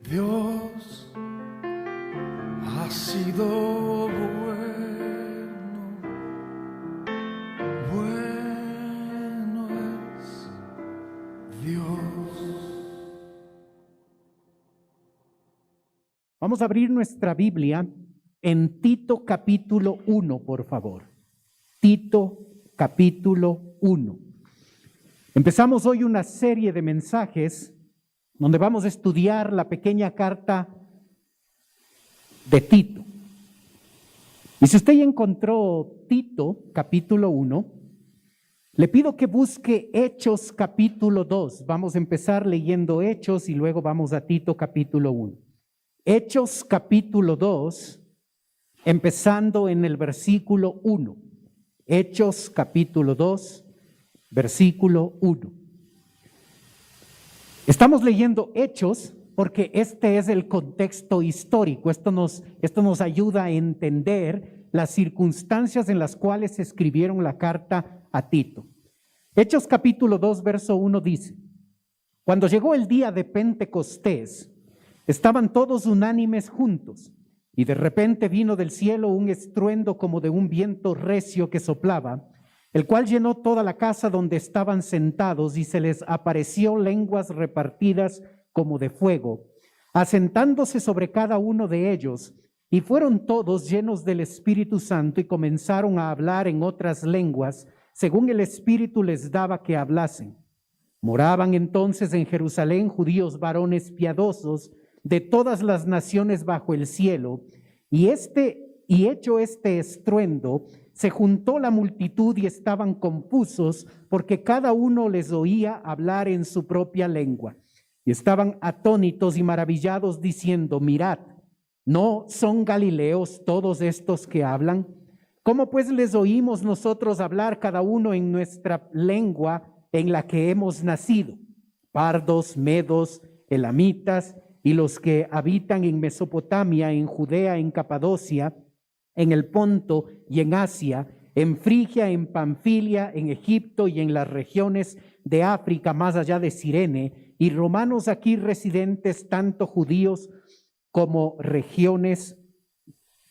Dios ha sido bueno es Dios. Vamos a abrir nuestra Biblia en Tito capítulo 1, por favor. Tito capítulo 1. Empezamos hoy una serie de mensajes donde vamos a estudiar la pequeña carta de Tito. Y si usted ya encontró Tito capítulo 1, le pido que busque Hechos capítulo 2. Vamos a empezar leyendo Hechos y luego vamos a Tito capítulo 1. Hechos capítulo 2, empezando en el versículo 1. Hechos capítulo 2, versículo 1. Estamos leyendo Hechos porque este es el contexto histórico. Esto nos ayuda a entender las circunstancias en las cuales se escribieron la carta a Tito. Hechos capítulo 2, verso 1 dice: Cuando llegó el día de Pentecostés, estaban todos unánimes juntos, y de repente vino del cielo un estruendo como de un viento recio que soplaba, el cual llenó toda la casa donde estaban sentados, y se les apareció lenguas repartidas como de fuego, asentándose sobre cada uno de ellos, y fueron todos llenos del Espíritu Santo y comenzaron a hablar en otras lenguas, según el Espíritu les daba que hablasen. Moraban entonces en Jerusalén judíos varones piadosos de todas las naciones bajo el cielo, y hecho este estruendo, se juntó la multitud y estaban confusos, porque cada uno les oía hablar en su propia lengua. Y estaban atónitos y maravillados, diciendo: Mirad, ¿no son galileos todos estos que hablan? ¿Cómo pues les oímos nosotros hablar cada uno en nuestra lengua en la que hemos nacido? Pardos, medos, elamitas, y los que habitan en Mesopotamia, en Judea, en Capadocia, en el Ponto y en Asia, en Frigia, en Panfilia, en Egipto y en las regiones de África más allá de Cirene, y romanos aquí residentes, tanto judíos como regiones,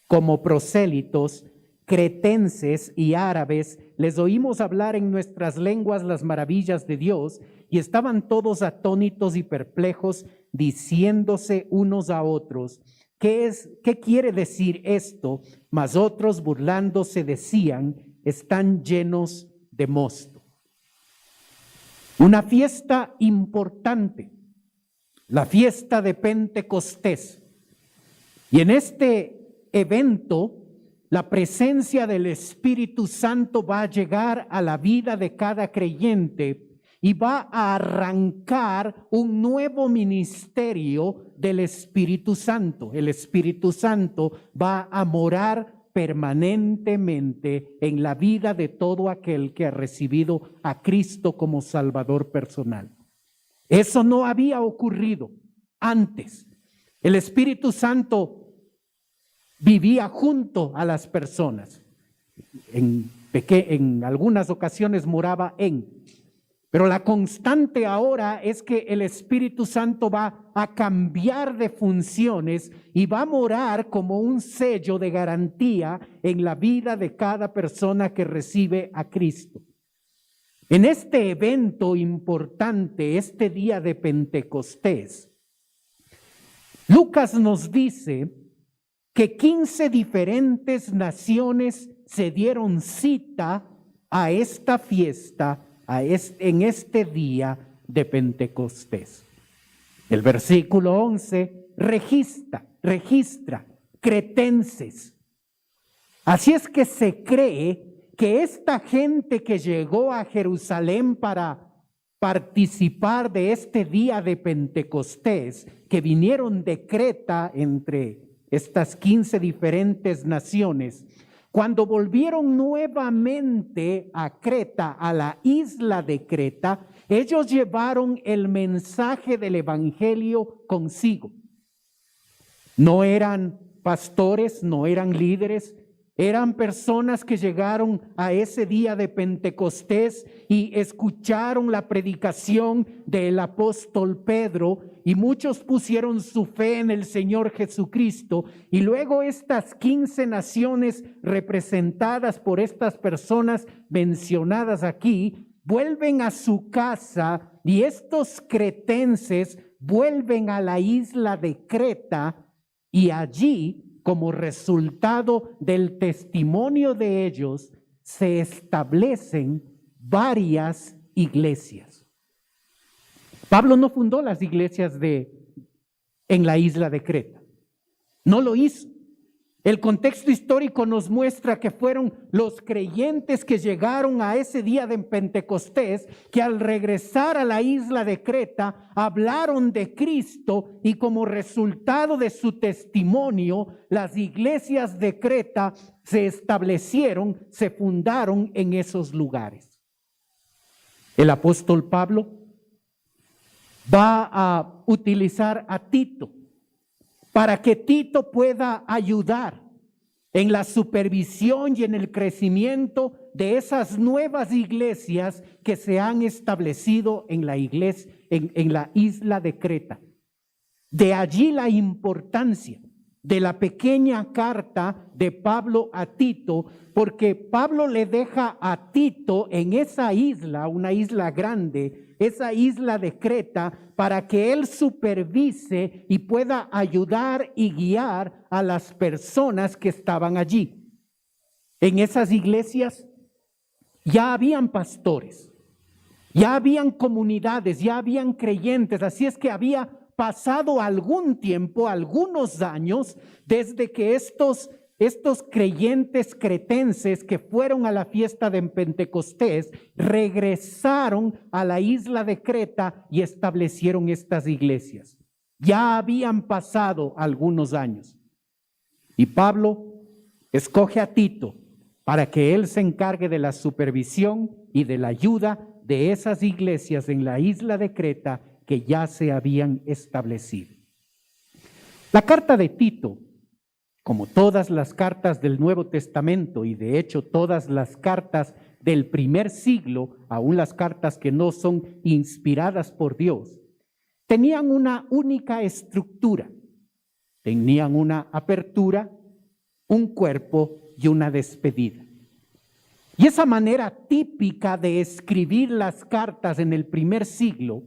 como prosélitos, cretenses y árabes, les oímos hablar en nuestras lenguas las maravillas de Dios, y estaban todos atónitos y perplejos, diciéndose unos a otros: ¿Qué quiere decir esto? Mas otros, burlándose, decían: están llenos de mosto. Una fiesta importante, la fiesta de Pentecostés. Y en este evento, la presencia del Espíritu Santo va a llegar a la vida de cada creyente y va a arrancar un nuevo ministerio del Espíritu Santo. El Espíritu Santo va a morar permanentemente en la vida de todo aquel que ha recibido a Cristo como Salvador personal. Eso no había ocurrido antes. El Espíritu Santo vivía junto a las personas. En algunas ocasiones moraba en. Pero la constante ahora es que el Espíritu Santo va a cambiar de funciones y va a morar como un sello de garantía en la vida de cada persona que recibe a Cristo. En este evento importante, este día de Pentecostés, Lucas nos dice que 15 diferentes naciones se dieron cita a esta fiesta en este día de Pentecostés. El versículo 11 registra cretenses. Así es que se cree que esta gente que llegó a Jerusalén para participar de este día de Pentecostés, que vinieron de Creta entre estas 15 diferentes naciones, cuando volvieron nuevamente a Creta, a la isla de Creta, ellos llevaron el mensaje del evangelio consigo. No eran pastores, no eran líderes, Eran personas que llegaron a ese día de Pentecostés y escucharon la predicación del apóstol Pedro, y muchos pusieron su fe en el Señor Jesucristo. Y luego estas 15 naciones representadas por estas personas mencionadas aquí vuelven a su casa, y estos cretenses vuelven a la isla de Creta, y allí, como resultado del testimonio de ellos, se establecen varias iglesias. Pablo no fundó las iglesias en la isla de Creta. No lo hizo. El contexto histórico nos muestra que fueron los creyentes que llegaron a ese día de Pentecostés, que al regresar a la isla de Creta hablaron de Cristo, y como resultado de su testimonio, las iglesias de Creta se establecieron, se fundaron en esos lugares. El apóstol Pablo va a utilizar a Tito para que Tito pueda ayudar en la supervisión y en el crecimiento de esas nuevas iglesias que se han establecido en la iglesia, en la isla de Creta. De allí la importancia de la pequeña carta de Pablo a Tito, porque Pablo le deja a Tito en esa isla, una isla grande, esa isla de Creta, para que él supervise y pueda ayudar y guiar a las personas que estaban allí. En esas iglesias ya habían pastores, ya habían comunidades, ya habían creyentes, así es que había pasado algún tiempo, algunos años, desde que estos creyentes cretenses que fueron a la fiesta de Pentecostés regresaron a la isla de Creta y establecieron estas iglesias. Ya habían pasado algunos años. Y Pablo escoge a Tito para que él se encargue de la supervisión y de la ayuda de esas iglesias en la isla de Creta que ya se habían establecido. La carta de Tito, como todas las cartas del Nuevo Testamento, y de hecho todas las cartas del primer siglo, aún las cartas que no son inspiradas por Dios, tenían una única estructura. Tenían una apertura, un cuerpo y una despedida. Y esa manera típica de escribir las cartas en el primer siglo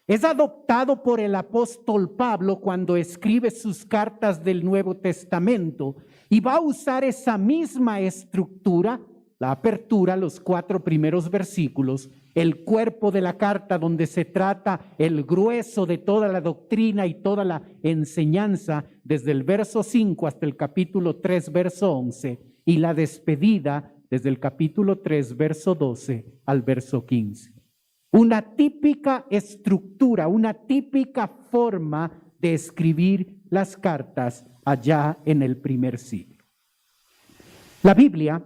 es adoptado por el apóstol Pablo cuando escribe sus cartas del Nuevo Testamento, y va a usar esa misma estructura, la apertura, los 4 primeros versículos, el cuerpo de la carta donde se trata el grueso de toda la doctrina y toda la enseñanza desde el verso 5 hasta el capítulo 3, verso 11, y la despedida desde el capítulo 3, verso 12 al verso 15. Una típica estructura, una típica forma de escribir las cartas allá en el primer siglo. La Biblia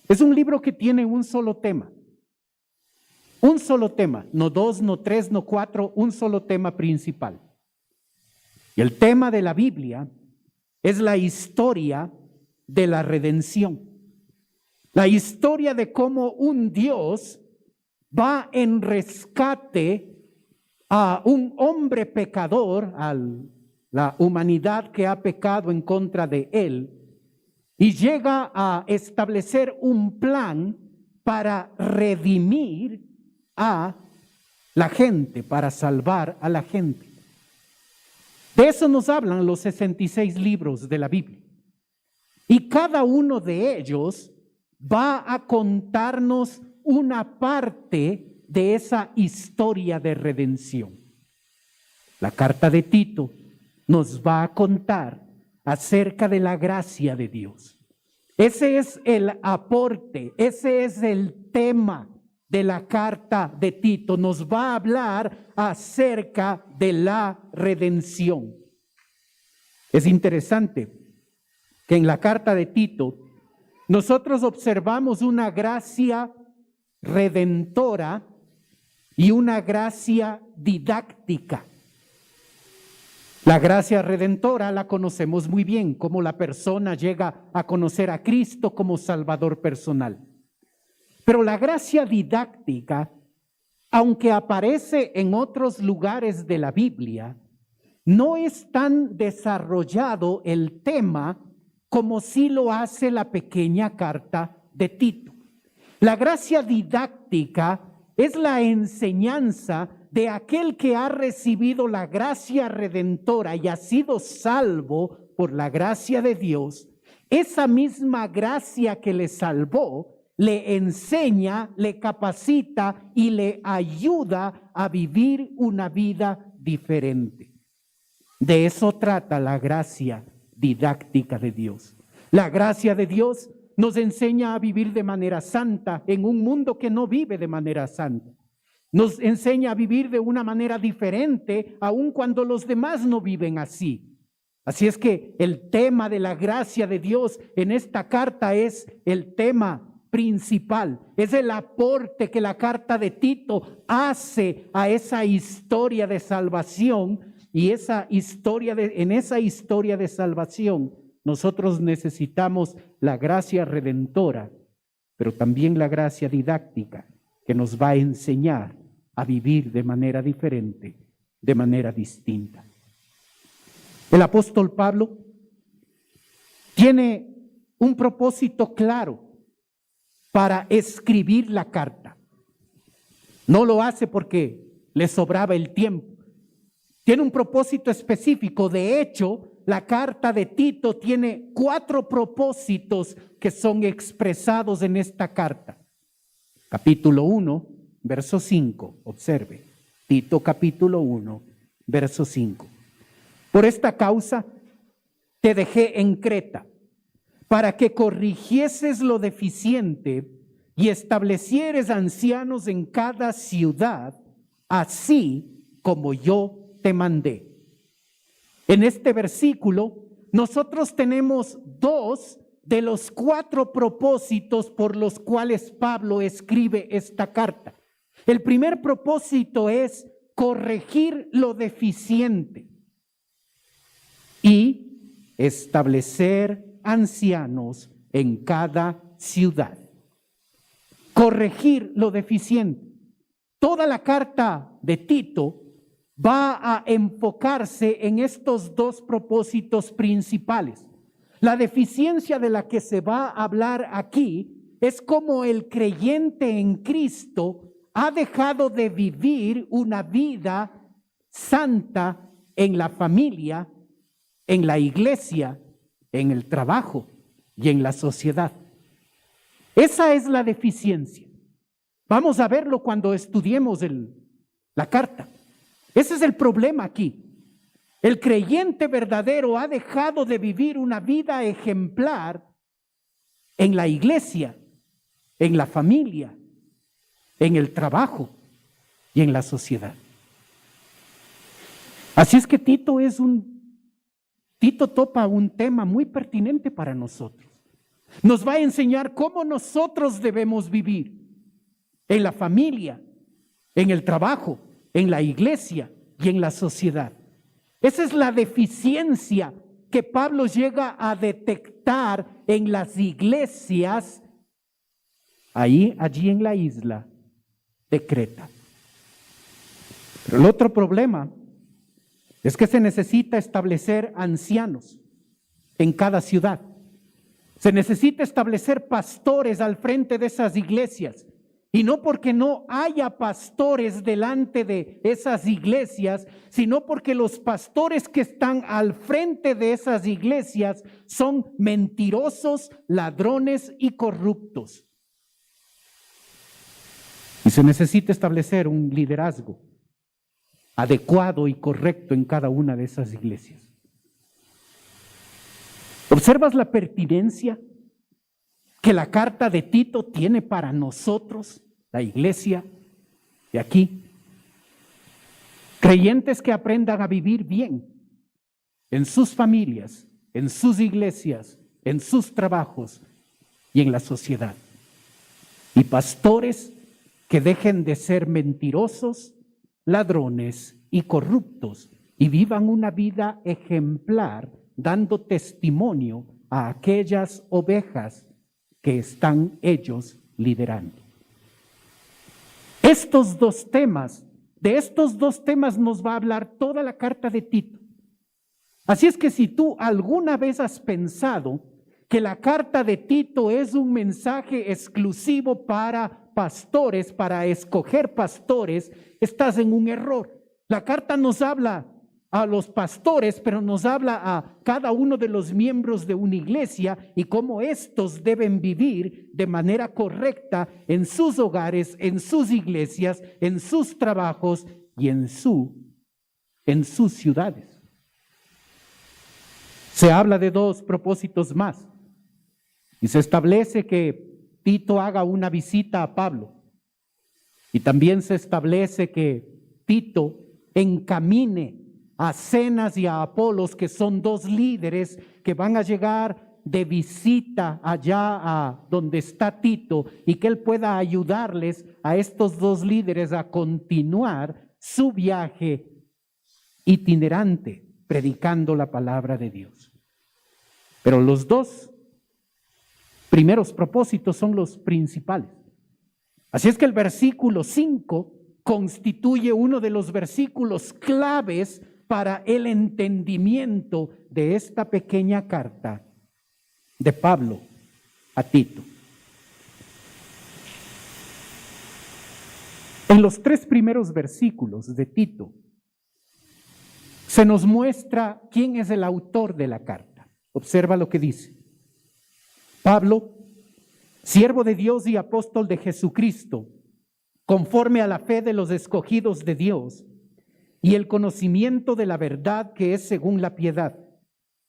es un libro que tiene un solo tema. Un solo tema, no 2, no 3, no 4, un solo tema principal. Y el tema de la Biblia es la historia de la redención. La historia de cómo un Dios va en rescate a un hombre pecador, a la humanidad que ha pecado en contra de él, y llega a establecer un plan para redimir a la gente, para salvar a la gente. De eso nos hablan los 66 libros de la Biblia. Y cada uno de ellos va a contarnos una parte de esa historia de redención. La carta de Tito nos va a contar acerca de la gracia de Dios. Ese es el aporte, ese es el tema de la carta de Tito. Nos va a hablar acerca de la redención. Es interesante que en la carta de Tito nosotros observamos una gracia redentora y una gracia didáctica. La gracia redentora la conocemos muy bien, cómo la persona llega a conocer a Cristo como Salvador personal. Pero la gracia didáctica, aunque aparece en otros lugares de la Biblia, no es tan desarrollado el tema como sí lo hace la pequeña carta de Tito. La gracia didáctica es la enseñanza de aquel que ha recibido la gracia redentora y ha sido salvo por la gracia de Dios. Esa misma gracia que le salvó le enseña, le capacita y le ayuda a vivir una vida diferente. De eso trata la gracia didáctica de Dios. La gracia de Dios nos enseña a vivir de manera santa en un mundo que no vive de manera santa. Nos enseña a vivir de una manera diferente, aun cuando los demás no viven así. Así es que el tema de la gracia de Dios en esta carta es el tema principal, es el aporte que la carta de Tito hace a esa historia de salvación. Y en esa historia de salvación nosotros necesitamos la gracia redentora, pero también la gracia didáctica que nos va a enseñar a vivir de manera diferente, de manera distinta. El apóstol Pablo tiene un propósito claro para escribir la carta. No lo hace porque le sobraba el tiempo. Tiene un propósito específico. De hecho, la carta de Tito tiene 4 propósitos que son expresados en esta carta. Capítulo 1, verso 5. Observe. Tito capítulo 1, verso 5. Por esta causa te dejé en Creta, para que corrigieses lo deficiente y establecieres ancianos en cada ciudad, así como yo te mandé. En este versículo, nosotros tenemos 2 de los 4 propósitos por los cuales Pablo escribe esta carta. El primer propósito es corregir lo deficiente y establecer ancianos en cada ciudad. Corregir lo deficiente. Toda la carta de Tito va a enfocarse en estos 2 propósitos principales. La deficiencia de la que se va a hablar aquí es cómo el creyente en Cristo ha dejado de vivir una vida santa en la familia, en la iglesia, en el trabajo y en la sociedad. Esa es la deficiencia. Vamos a verlo cuando estudiemos la carta. Ese es el problema aquí. El creyente verdadero ha dejado de vivir una vida ejemplar en la iglesia, en la familia, en el trabajo y en la sociedad. Así es que Tito topa un tema muy pertinente para nosotros. Nos va a enseñar cómo nosotros debemos vivir en la familia, en el trabajo, en la iglesia y en la sociedad. Esa es la deficiencia que Pablo llega a detectar en las iglesias allí en la isla de Creta. Pero el otro problema es que se necesita establecer ancianos en cada ciudad. Se necesita establecer pastores al frente de esas iglesias. Y no porque no haya pastores delante de esas iglesias, sino porque los pastores que están al frente de esas iglesias son mentirosos, ladrones y corruptos. Y se necesita establecer un liderazgo adecuado y correcto en cada una de esas iglesias. ¿Observas la pertinencia que la carta de Tito tiene para nosotros, la iglesia de aquí? Creyentes que aprendan a vivir bien en sus familias, en sus iglesias, en sus trabajos y en la sociedad. Y pastores que dejen de ser mentirosos, ladrones y corruptos y vivan una vida ejemplar, dando testimonio a aquellas ovejas que están ellos liderando. De estos dos temas nos va a hablar toda la carta de Tito. Así es que si tú alguna vez has pensado que la carta de Tito es un mensaje exclusivo para pastores, para escoger pastores, estás en un error. La carta nos habla a los pastores, pero nos habla a cada uno de los miembros de una iglesia y cómo estos deben vivir de manera correcta en sus hogares, en sus iglesias, en sus trabajos y en sus ciudades. Se habla de dos propósitos más y se establece que Tito haga una visita a Pablo y también se establece que Tito encamine a Zenas y a Apolos, que son dos líderes que van a llegar de visita allá a donde está Tito, y que él pueda ayudarles a estos dos líderes a continuar su viaje itinerante predicando la palabra de Dios. Pero los dos primeros propósitos son los principales. Así es que el versículo 5 constituye uno de los versículos claves para el entendimiento de esta pequeña carta de Pablo a Tito. En los 3 primeros versículos de Tito se nos muestra quién es el autor de la carta. Observa lo que dice. Pablo, siervo de Dios y apóstol de Jesucristo, conforme a la fe de los escogidos de Dios y el conocimiento de la verdad que es según la piedad,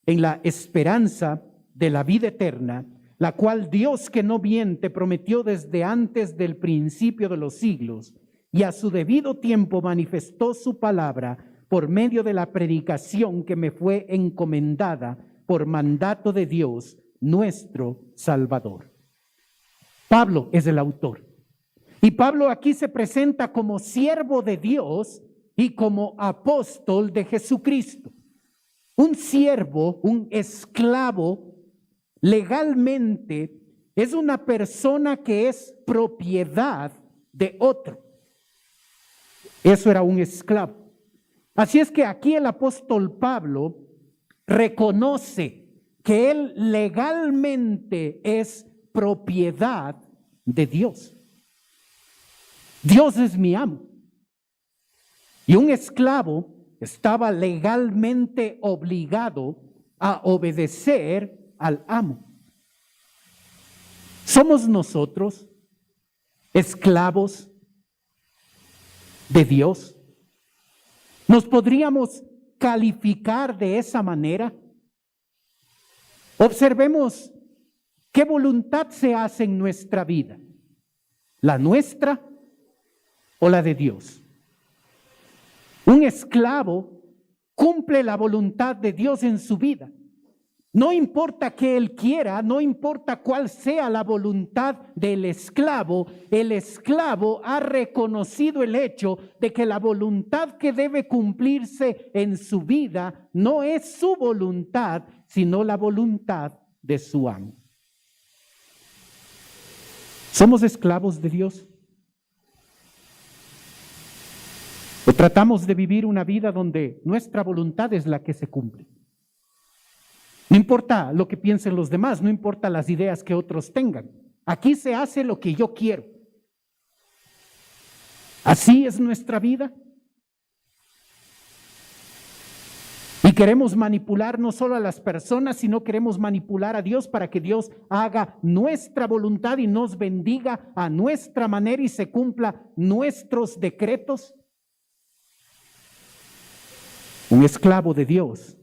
en la esperanza de la vida eterna, la cual Dios, que no miente, prometió desde antes del principio de los siglos, y a su debido tiempo manifestó su palabra por medio de la predicación que me fue encomendada por mandato de Dios, nuestro Salvador. Pablo es el autor. Y Pablo aquí se presenta como siervo de Dios y como apóstol de Jesucristo. Un siervo, un esclavo, legalmente es una persona que es propiedad de otro. Eso era un esclavo. Así es que aquí el apóstol Pablo reconoce que él legalmente es propiedad de Dios. Dios es mi amo. Y un esclavo estaba legalmente obligado a obedecer al amo. ¿Somos nosotros esclavos de Dios? ¿Nos podríamos calificar de esa manera? Observemos qué voluntad se hace en nuestra vida, la nuestra o la de Dios. Un esclavo cumple la voluntad de Dios en su vida. No importa que él quiera, no importa cuál sea la voluntad del esclavo, el esclavo ha reconocido el hecho de que la voluntad que debe cumplirse en su vida no es su voluntad, sino la voluntad de su amo. ¿Somos esclavos de Dios? ¿O tratamos de vivir una vida donde nuestra voluntad es la que se cumple? No importa lo que piensen los demás, no importa las ideas que otros tengan. Aquí se hace lo que yo quiero. ¿Así es nuestra vida? Y queremos manipular no solo a las personas, sino queremos manipular a Dios para que Dios haga nuestra voluntad y nos bendiga a nuestra manera y se cumpla nuestros decretos. Un esclavo de Dios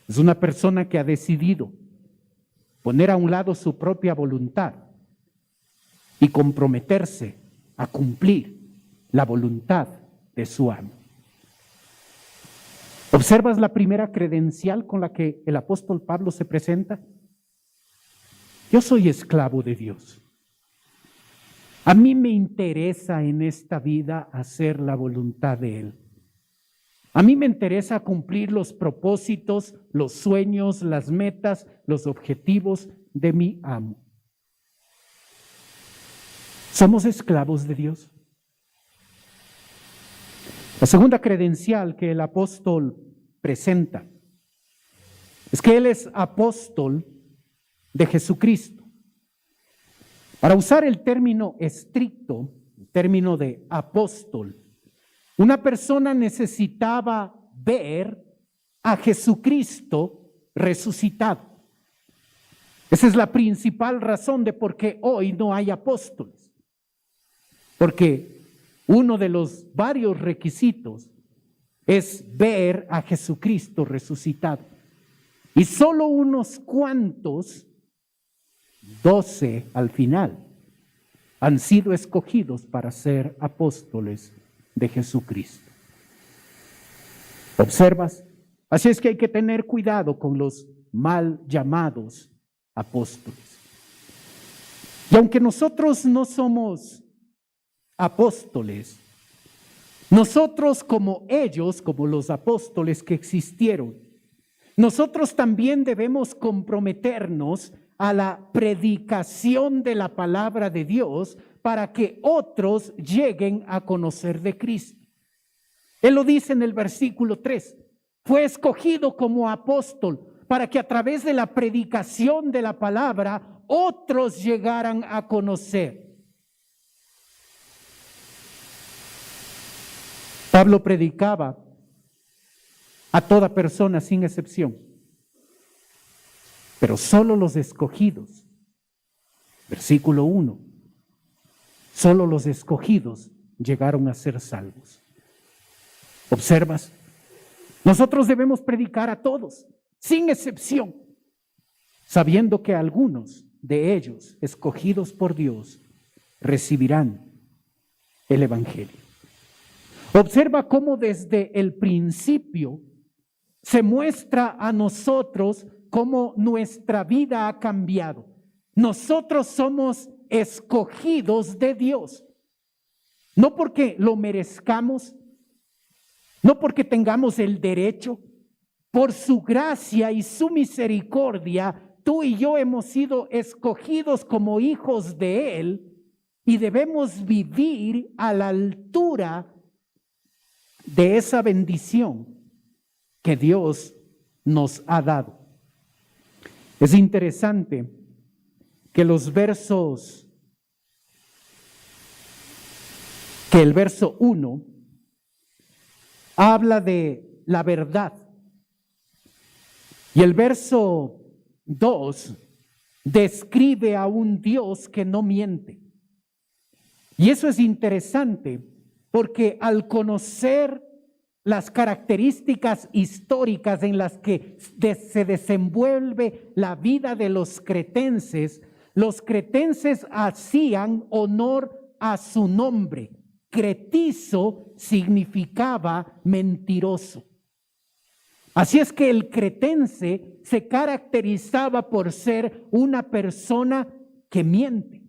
es una persona que ha decidido poner a un lado su propia voluntad y comprometerse a cumplir la voluntad de su amo. ¿Observas la primera credencial con la que el apóstol Pablo se presenta? Yo soy esclavo de Dios. A mí me interesa en esta vida hacer la voluntad de Él. A mí me interesa cumplir los propósitos, los sueños, las metas, los objetivos de mi amo. ¿Somos esclavos de Dios? La segunda credencial que el apóstol presenta es que él es apóstol de Jesucristo. Para usar el término estricto, el término de apóstol, una persona necesitaba ver a Jesucristo resucitado. Esa es la principal razón de por qué hoy no hay apóstoles. Porque uno de los varios requisitos es ver a Jesucristo resucitado. Y solo unos cuantos, 12 al final, han sido escogidos para ser apóstoles de Jesucristo. ¿Observas? Así es que hay que tener cuidado con los mal llamados apóstoles. Y aunque nosotros no somos apóstoles, nosotros como ellos, como los apóstoles que existieron, nosotros también debemos comprometernos a la predicación de la palabra de Dios para que otros lleguen a conocer de Cristo. Él lo dice en el versículo 3, fue escogido como apóstol para que a través de la predicación de la palabra otros llegaran a conocer. Pablo predicaba a toda persona sin excepción, pero solo los escogidos, versículo 1, solo los escogidos llegaron a ser salvos. ¿Observas? Nosotros debemos predicar a todos, sin excepción, sabiendo que algunos de ellos, escogidos por Dios, recibirán el evangelio. Observa cómo desde el principio se muestra a nosotros cómo nuestra vida ha cambiado. Nosotros somos escogidos de Dios, no porque lo merezcamos, no porque tengamos el derecho. Por su gracia y su misericordia, tú y yo hemos sido escogidos como hijos de Él y debemos vivir a la altura de esa bendición que Dios nos ha dado. Es interesante que el verso 1 habla de la verdad y el verso 2 describe a un Dios que no miente. Y eso es interesante porque al conocer las características históricas en las que se desenvuelve la vida de los cretenses hacían honor a su nombre. Cretizo significaba mentiroso. Así es que el cretense se caracterizaba por ser una persona que miente.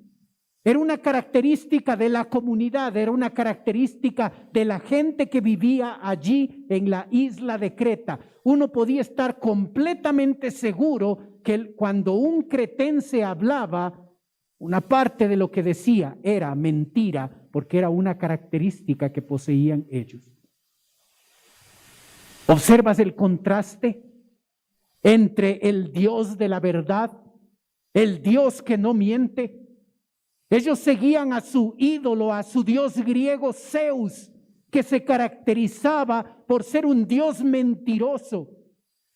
Era una característica de la comunidad, era una característica de la gente que vivía allí en la isla de Creta. Uno podía estar completamente seguro que cuando un cretense hablaba, una parte de lo que decía era mentira, porque era una característica que poseían ellos. ¿Observas el contraste entre el Dios de la verdad, el Dios que no miente? Ellos seguían a su ídolo, a su dios griego Zeus, que se caracterizaba por ser un dios mentiroso.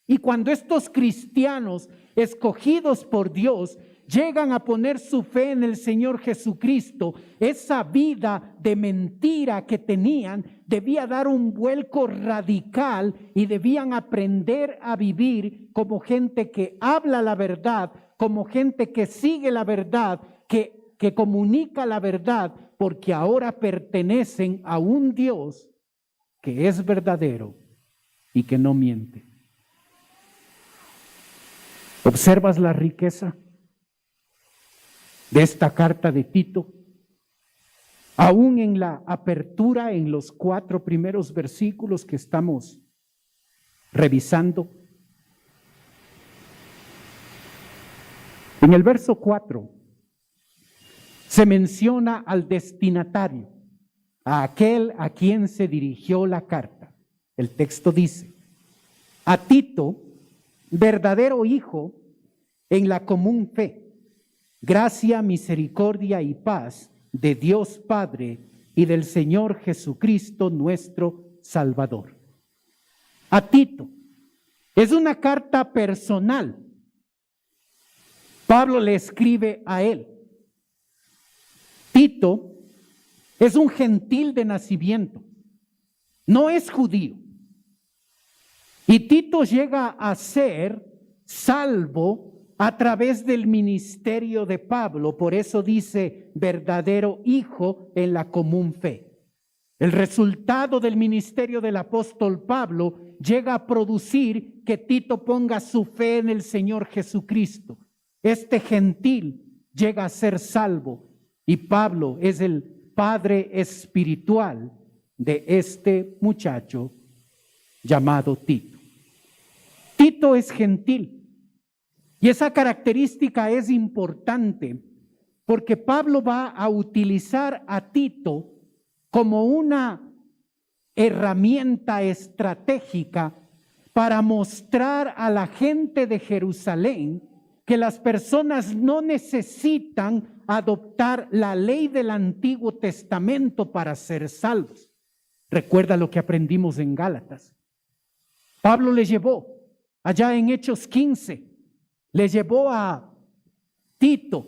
Y cuando estos cristianos escogidos por Dios llegan a poner su fe en el Señor Jesucristo, esa vida de mentira que tenían debía dar un vuelco radical y debían aprender a vivir como gente que habla la verdad, como gente que sigue la verdad, que comunica la verdad, porque ahora pertenecen a un Dios que es verdadero y que no miente. ¿Observas la riqueza de esta carta de Tito? Aún en la apertura, en los 4 primeros versículos que estamos revisando, en el verso 4 se menciona al destinatario, a aquel a quien se dirigió la carta. El texto dice: a Tito, verdadero hijo en la común fe, gracia, misericordia y paz de Dios Padre y del Señor Jesucristo nuestro Salvador. A Tito. Es una carta personal. Pablo le escribe a él. Tito es un gentil de nacimiento, no es judío. Y Tito llega a ser salvo a través del ministerio de Pablo. Por eso dice verdadero hijo en la común fe. El resultado del ministerio del apóstol Pablo llega a producir que Tito ponga su fe en el Señor Jesucristo. Este gentil llega a ser salvo y Pablo es el padre espiritual de este muchacho llamado Tito. Tito es gentil. Y esa característica es importante porque Pablo va a utilizar a Tito como una herramienta estratégica para mostrar a la gente de Jerusalén que las personas no necesitan adoptar la ley del Antiguo Testamento para ser salvos. Recuerda lo que aprendimos en Gálatas. Pablo le llevó allá en Hechos 15. Le llevó a Tito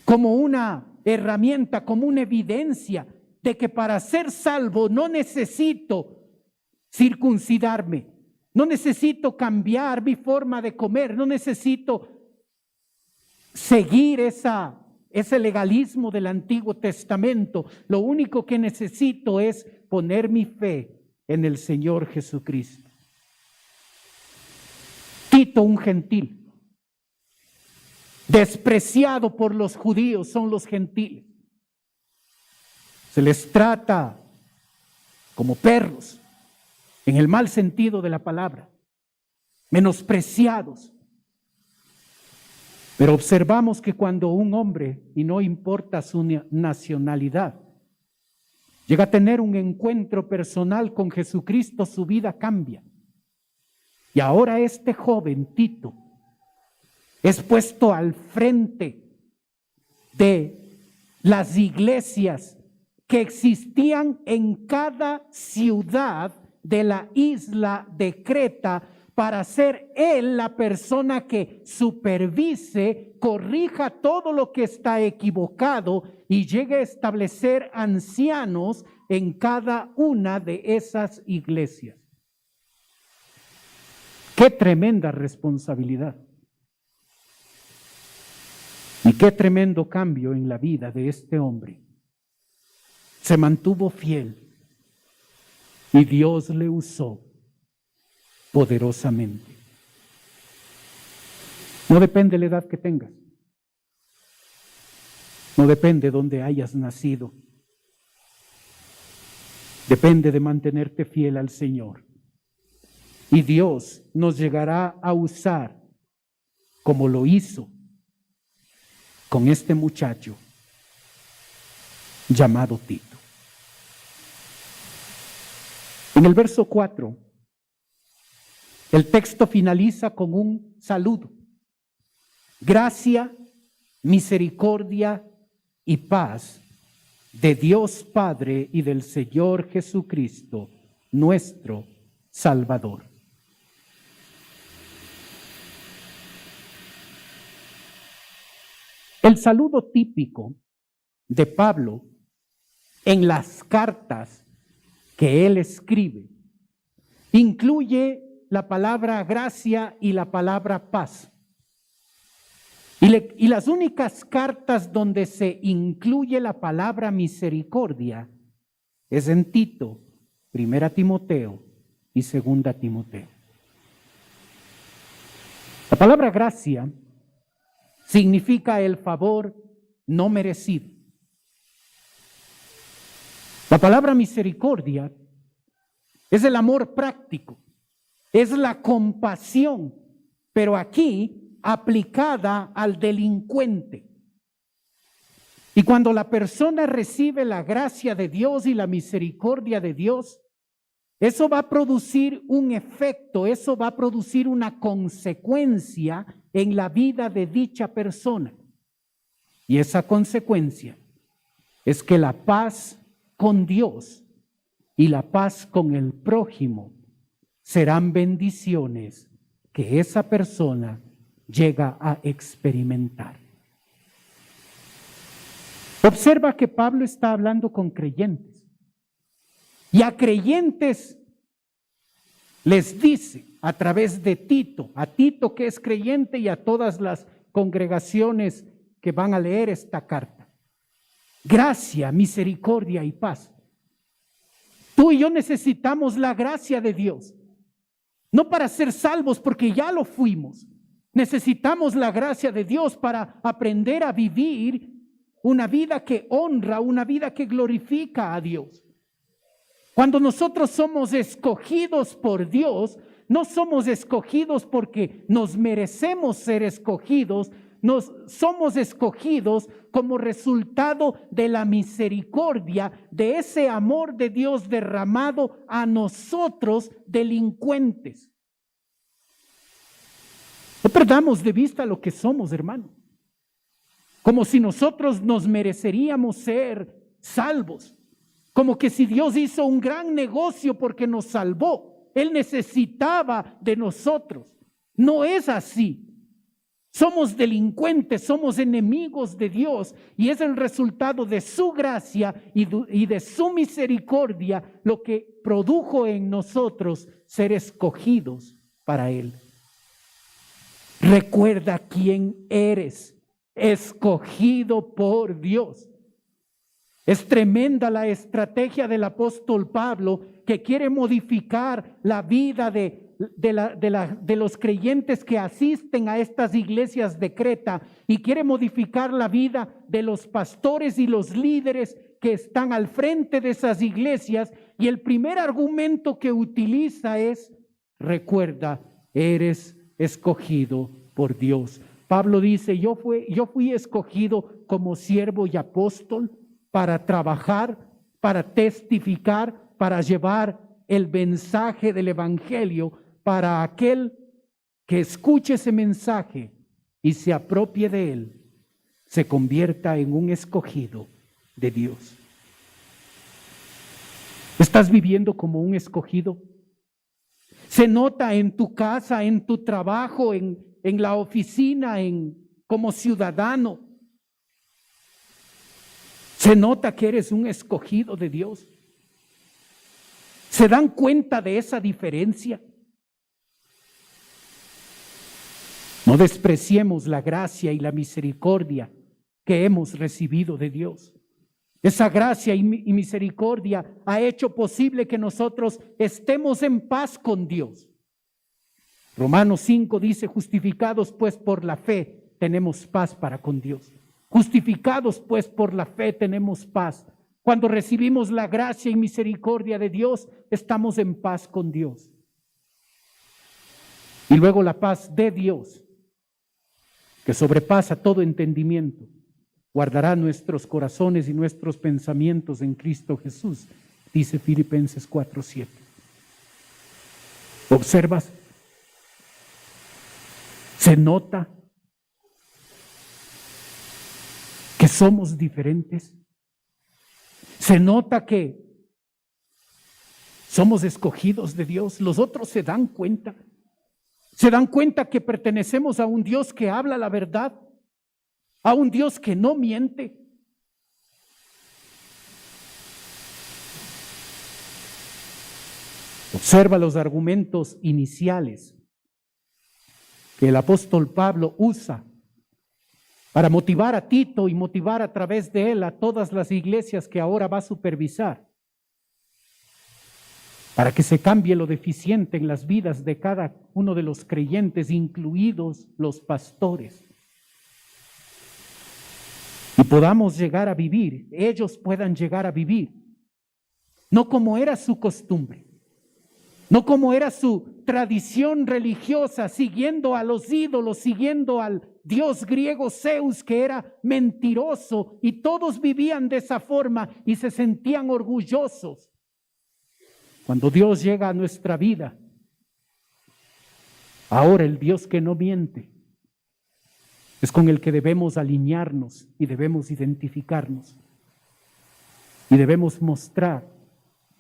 como una herramienta, como una evidencia de que para ser salvo no necesito circuncidarme, no necesito cambiar mi forma de comer, no necesito seguir ese legalismo del Antiguo Testamento. Lo único que necesito es poner mi fe en el Señor Jesucristo. Tito, un gentil, despreciado por los judíos, son los gentiles. Se les trata como perros, en el mal sentido de la palabra, menospreciados. Pero observamos que cuando un hombre, y no importa su nacionalidad, llega a tener un encuentro personal con Jesucristo, su vida cambia. Y ahora este joven Tito es puesto al frente de las iglesias que existían en cada ciudad de la isla de Creta para ser él la persona que supervise, corrija todo lo que está equivocado y llegue a establecer ancianos en cada una de esas iglesias. ¡Qué tremenda responsabilidad! Y qué tremendo cambio en la vida de este hombre. Se mantuvo fiel y Dios le usó poderosamente. No depende de la edad que tengas. No depende de dónde hayas nacido. Depende de mantenerte fiel al Señor. Y Dios nos llegará a usar como lo hizo con este muchacho llamado Tito. En el verso 4, el texto finaliza con un saludo. Gracia, misericordia y paz de Dios Padre y del Señor Jesucristo, nuestro Salvador. El saludo típico de Pablo en las cartas que él escribe incluye la palabra gracia y la palabra paz. Y las únicas cartas donde se incluye la palabra misericordia es en Tito, 1 Timoteo y 2 Timoteo. La palabra gracia significa el favor no merecido. La palabra misericordia es el amor práctico, es la compasión, pero aquí aplicada al delincuente. Y cuando la persona recibe la gracia de Dios y la misericordia de Dios, eso va a producir un efecto, eso va a producir una consecuencia en la vida de dicha persona. Y esa consecuencia es que la paz con Dios y la paz con el prójimo serán bendiciones que esa persona llega a experimentar. Observa que Pablo está hablando con creyentes. Y a creyentes les dice a través de Tito, a Tito que es creyente y a todas las congregaciones que van a leer esta carta: gracia, misericordia y paz. Tú y yo necesitamos la gracia de Dios, no para ser salvos porque ya lo fuimos. Necesitamos la gracia de Dios para aprender a vivir una vida que honra, una vida que glorifica a Dios. Cuando nosotros somos escogidos por Dios, no somos escogidos porque nos merecemos ser escogidos, somos escogidos como resultado de la misericordia, de ese amor de Dios derramado a nosotros delincuentes. No perdamos de vista lo que somos, hermano. Como si nosotros nos mereceríamos ser salvos. Como que si Dios hizo un gran negocio porque nos salvó, Él necesitaba de nosotros. No es así. Somos delincuentes, somos enemigos de Dios y es el resultado de su gracia y de su misericordia lo que produjo en nosotros ser escogidos para Él. Recuerda quién eres, escogido por Dios. Es tremenda la estrategia del apóstol Pablo, que quiere modificar la vida de los creyentes que asisten a estas iglesias de Creta, y quiere modificar la vida de los pastores y los líderes que están al frente de esas iglesias. Y el primer argumento que utiliza es: recuerda, eres escogido por Dios. Pablo dice: yo fui escogido como siervo y apóstol para trabajar, para testificar, para llevar el mensaje del evangelio para aquel que escuche ese mensaje y se apropie de él, se convierta en un escogido de Dios. ¿Estás viviendo como un escogido? Se nota en tu casa, en tu trabajo, en la oficina, como ciudadano. Se nota que eres un escogido de Dios. ¿Se dan cuenta de esa diferencia? No despreciemos la gracia y la misericordia que hemos recibido de Dios. Esa gracia y misericordia ha hecho posible que nosotros estemos en paz con Dios. Romanos 5 dice: justificados pues por la fe, tenemos paz para con Dios. Justificados pues por la fe, tenemos paz. Cuando recibimos la gracia y misericordia de Dios, estamos en paz con Dios. Y luego la paz de Dios, que sobrepasa todo entendimiento, guardará nuestros corazones y nuestros pensamientos en Cristo Jesús, dice Filipenses 4:7. ¿Observas? ¿Se nota que somos diferentes? ¿Se nota que somos escogidos de Dios? ¿Los otros se dan cuenta? ¿Se dan cuenta que pertenecemos a un Dios que habla la verdad? ¿A un Dios que no miente? Observa los argumentos iniciales que el apóstol Pablo usa para motivar a Tito y motivar a través de él a todas las iglesias que ahora va a supervisar, para que se cambie lo deficiente en las vidas de cada uno de los creyentes, incluidos los pastores, y podamos llegar a vivir, ellos puedan llegar a vivir no como era su costumbre, no como era su tradición religiosa, siguiendo a los ídolos, siguiendo al dios griego Zeus, que era mentiroso, y todos vivían de esa forma y se sentían orgullosos. Cuando Dios llega a nuestra vida, ahora el Dios que no miente es con el que debemos alinearnos y debemos identificarnos y debemos mostrar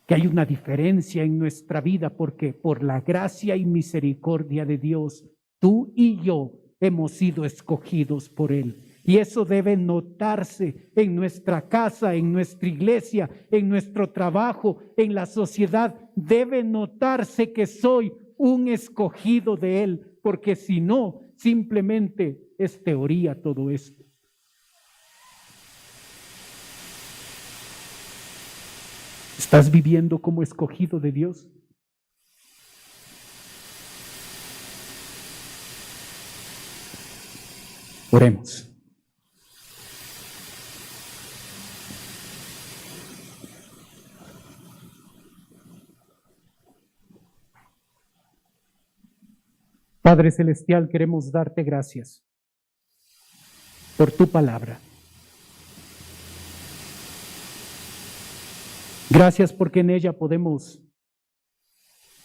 que hay una diferencia en nuestra vida, porque por la gracia y misericordia de Dios, tú y yo hemos sido escogidos por Él. Y eso debe notarse en nuestra casa, en nuestra iglesia, en nuestro trabajo, en la sociedad. Debe notarse que soy un escogido de Él, porque si no, simplemente es teoría todo esto. ¿Estás viviendo como escogido de Dios? Oremos. Padre Celestial, queremos darte gracias por tu palabra. Gracias porque en ella podemos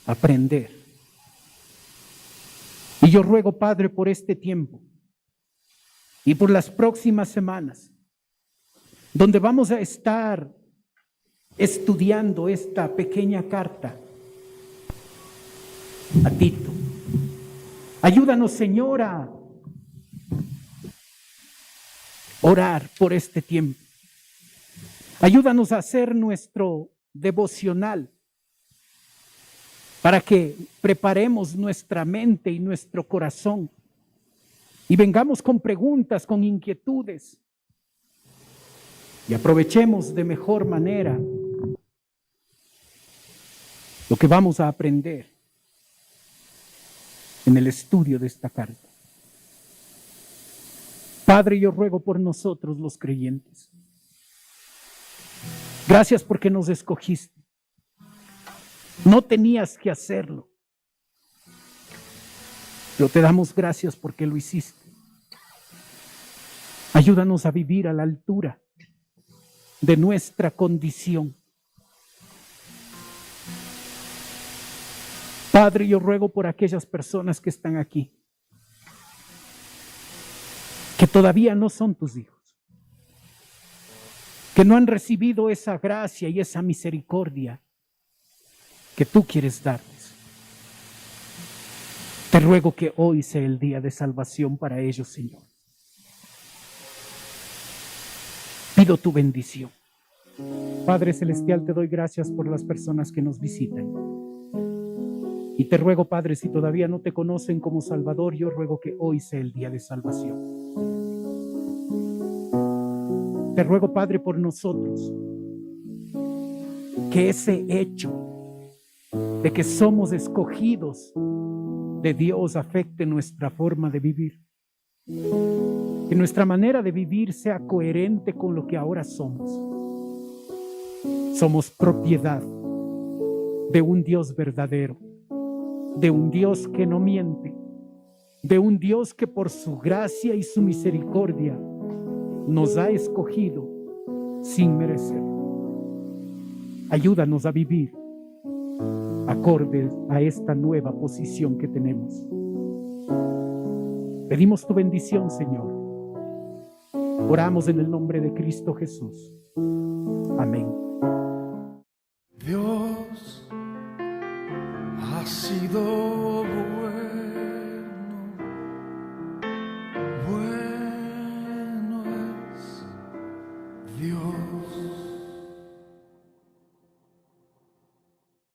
aprender. Y yo ruego, Padre, por este tiempo y por las próximas semanas, donde vamos a estar estudiando esta pequeña carta a Tito. Ayúdanos, Señor, a orar por este tiempo. Ayúdanos a hacer nuestro devocional para que preparemos nuestra mente y nuestro corazón y vengamos con preguntas, con inquietudes y aprovechemos de mejor manera lo que vamos a aprender en el estudio de esta carta. Padre, yo ruego por nosotros los creyentes. Gracias porque nos escogiste. No tenías que hacerlo, pero te damos gracias porque lo hiciste. Ayúdanos a vivir a la altura de nuestra condición. Padre, yo ruego por aquellas personas que están aquí, que todavía no son tus hijos, que no han recibido esa gracia y esa misericordia que tú quieres darles. Te ruego que hoy sea el día de salvación para ellos, Señor. Pido tu bendición. Padre Celestial, te doy gracias por las personas que nos visitan. Y te ruego, Padre, si todavía no te conocen como Salvador, yo ruego que hoy sea el día de salvación. Te ruego, Padre, por nosotros, que ese hecho de que somos escogidos de Dios afecte nuestra forma de vivir. Que nuestra manera de vivir sea coherente con lo que ahora somos. Somos propiedad de un Dios verdadero, de un Dios que no miente, de un Dios que por su gracia y su misericordia nos ha escogido sin merecer. Ayúdanos a vivir acorde a esta nueva posición que tenemos. Pedimos tu bendición, Señor. Oramos en el nombre de Cristo Jesús. Amén.